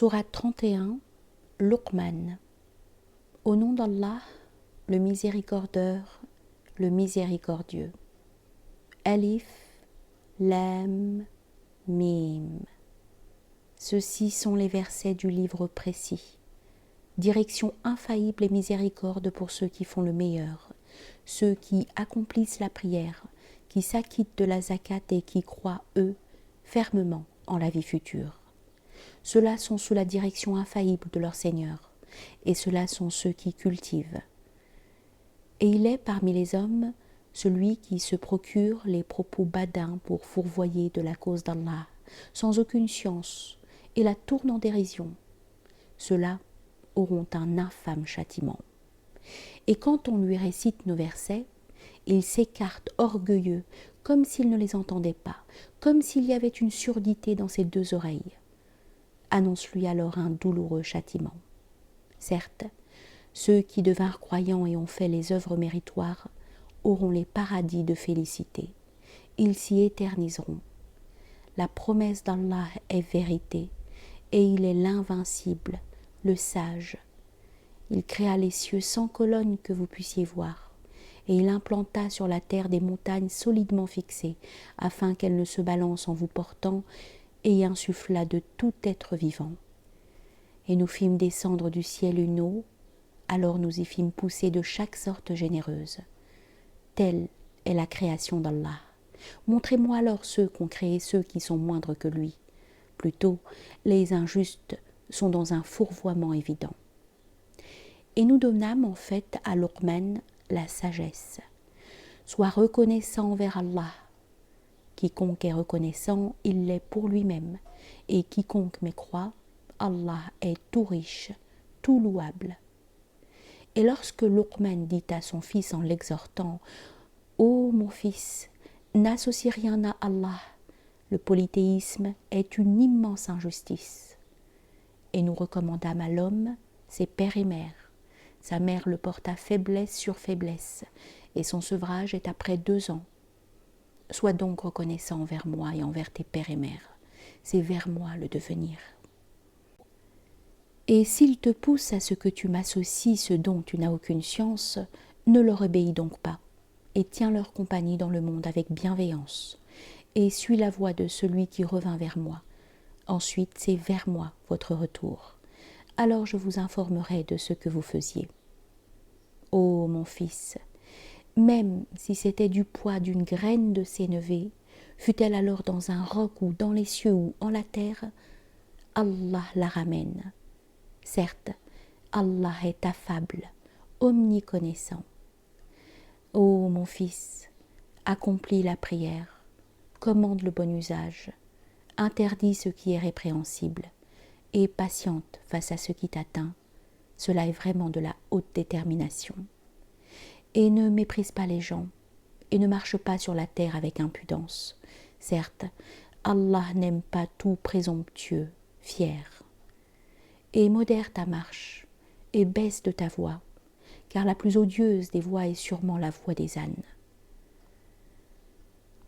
Sourate 31, Luqman. Au nom d'Allah, le miséricordieux, le miséricordieux. Alif, Lam, Mim. Ceux-ci sont les versets du livre précis. Direction infaillible et miséricorde pour ceux qui font le meilleur, ceux qui accomplissent la prière, qui s'acquittent de la zakat et qui croient, eux, fermement en la vie future. Ceux-là sont sous la direction infaillible de leur Seigneur, et ceux-là sont ceux qui cultivent. Et il est parmi les hommes celui qui se procure les propos badins pour fourvoyer de la cause d'Allah, sans aucune science, et la tourne en dérision. Ceux-là auront un infâme châtiment. Et quand on lui récite nos versets, il s'écarte orgueilleux, comme s'il ne les entendait pas, comme s'il y avait une surdité dans ses deux oreilles. Annonce-lui alors un douloureux châtiment. Certes, ceux qui devinrent croyants et ont fait les œuvres méritoires auront les paradis de félicité. Ils s'y éterniseront. La promesse d'Allah est vérité, et il est l'invincible, le sage. Il créa les cieux sans colonne que vous puissiez voir, et il implanta sur la terre des montagnes solidement fixées, afin qu'elles ne se balancent en vous portant, et y insuffla de tout être vivant. Et nous fîmes descendre du ciel une eau, alors nous y fîmes pousser de chaque sorte généreuse. Telle est la création d'Allah. Montrez-moi alors ceux qu'ont créé ceux qui sont moindres que lui. Plutôt, les injustes sont dans un fourvoiement évident. Et nous donnâmes en fait à Luqman la sagesse. Sois reconnaissant envers Allah. Quiconque est reconnaissant, il l'est pour lui-même. Et quiconque mécroit, Allah est tout riche, tout louable. Et lorsque Luqman dit à son fils en l'exhortant « Ô mon fils, n'associe rien à Allah, le polythéisme est une immense injustice. » Et nous recommandâmes à l'homme ses pères et mères. Sa mère le porta faiblesse sur faiblesse, et son sevrage est après 2 ans. Sois donc reconnaissant envers moi et envers tes pères et mères. C'est vers moi le devenir. Et s'il te pousse à ce que tu m'associes ce dont tu n'as aucune science, ne leur obéis donc pas, et tiens leur compagnie dans le monde avec bienveillance, et suis la voie de celui qui revint vers moi. Ensuite, c'est vers moi votre retour. Alors je vous informerai de ce que vous faisiez. Ô mon fils, même si c'était du poids d'une graine de sénévé, fût-elle alors dans un roc ou dans les cieux ou en la terre, Allah la ramène. Certes, Allah est affable, omniconnaissant. Ô mon fils, accomplis la prière, commande le bon usage, interdis ce qui est répréhensible, et patiente face à ce qui t'atteint. Cela est vraiment de la haute détermination. Et ne méprise pas les gens, et ne marche pas sur la terre avec impudence. Certes, Allah n'aime pas tout présomptueux, fier. Et modère ta marche, et baisse de ta voix, car la plus odieuse des voix est sûrement la voix des ânes.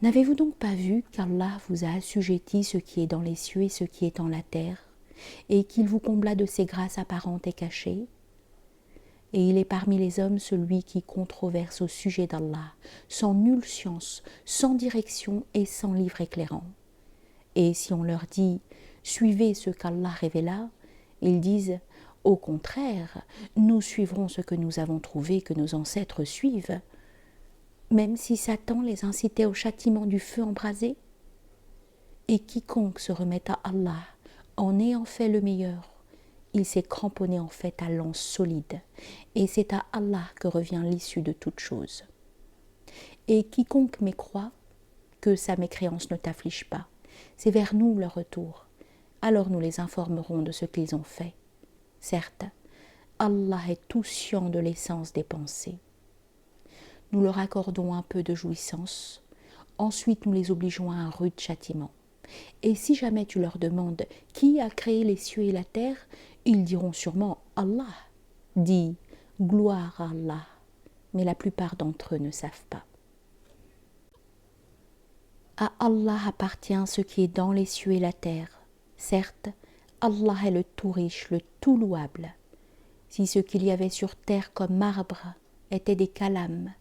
N'avez-vous donc pas vu qu'Allah vous a assujetti ce qui est dans les cieux et ce qui est en la terre, et qu'il vous combla de ses grâces apparentes et cachées? Et il est parmi les hommes celui qui controverse au sujet d'Allah, sans nulle science, sans direction et sans livre éclairant. Et si on leur dit « Suivez ce qu'Allah révéla », ils disent « Au contraire, nous suivrons ce que nous avons trouvé que nos ancêtres suivent », même si Satan les incitait au châtiment du feu embrasé. Et quiconque se remet à Allah en ayant fait le meilleur, il s'est cramponné en fait à l'anse solide, et c'est à Allah que revient l'issue de toute chose. Et quiconque mécroit, que sa mécréance ne t'afflige pas, c'est vers nous leur retour, alors nous les informerons de ce qu'ils ont fait. Certes, Allah est tout scient de l'essence des pensées. Nous leur accordons un peu de jouissance, ensuite nous les obligeons à un rude châtiment. Et si jamais tu leur demandes qui a créé les cieux et la terre, ils diront sûrement Allah. Dis gloire à Allah, mais la plupart d'entre eux ne savent pas. À Allah appartient ce qui est dans les cieux et la terre. Certes, Allah est le tout riche, le tout louable. Si ce qu'il y avait sur terre comme marbre était des calames,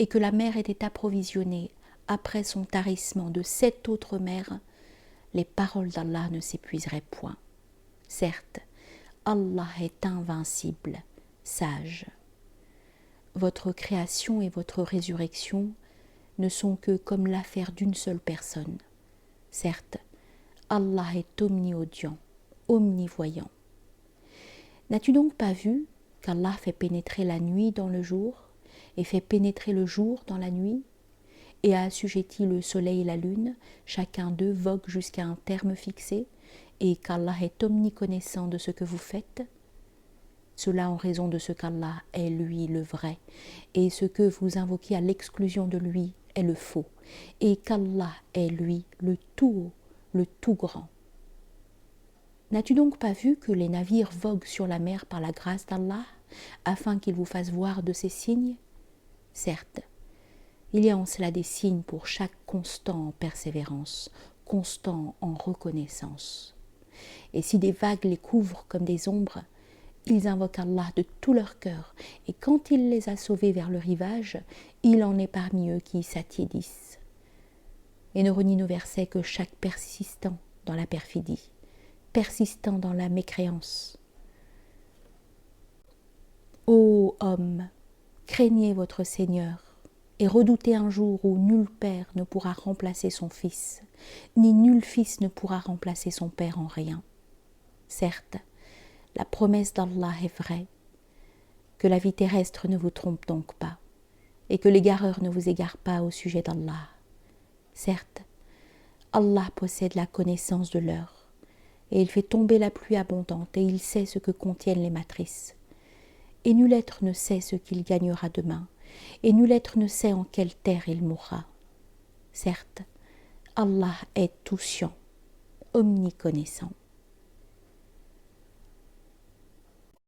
et que la mer était approvisionnée après son tarissement de 7 autres mers, les paroles d'Allah ne s'épuiseraient point. Certes, Allah est invincible, sage. Votre création et votre résurrection ne sont que comme l'affaire d'une seule personne. Certes, Allah est omniaudient, omnivoyant. N'as-tu donc pas vu qu'Allah fait pénétrer la nuit dans le jour et fait pénétrer le jour dans la nuit et a assujetti le soleil et la lune, chacun d'eux vogue jusqu'à un terme fixé, et qu'Allah est omniconnaissant de ce que vous faites? Cela en raison de ce qu'Allah est lui le vrai, et ce que vous invoquez à l'exclusion de lui est le faux, et qu'Allah est lui le tout haut, le tout grand. N'as-tu donc pas vu que les navires voguent sur la mer par la grâce d'Allah, afin qu'il vous fasse voir de ses signes? Certes, il y a en cela des signes pour chaque constant en persévérance, constant en reconnaissance. Et si des vagues les couvrent comme des ombres, ils invoquent Allah de tout leur cœur, et quand il les a sauvés vers le rivage, il en est parmi eux qui s'attiédissent. Et ne renie nos versets que chaque persistant dans la perfidie, persistant dans la mécréance. Ô hommes, craignez votre Seigneur, et redoutez un jour où nul père ne pourra remplacer son fils, ni nul fils ne pourra remplacer son père en rien. Certes, la promesse d'Allah est vraie, que la vie terrestre ne vous trompe donc pas, et que l'égareur ne vous égare pas au sujet d'Allah. Certes, Allah possède la connaissance de l'heure, et il fait tomber la pluie abondante, et il sait ce que contiennent les matrices. Et nul être ne sait ce qu'il gagnera demain, et nul être ne sait en quelle terre il mourra. Certes, Allah est tout-scient, omniconnaissant.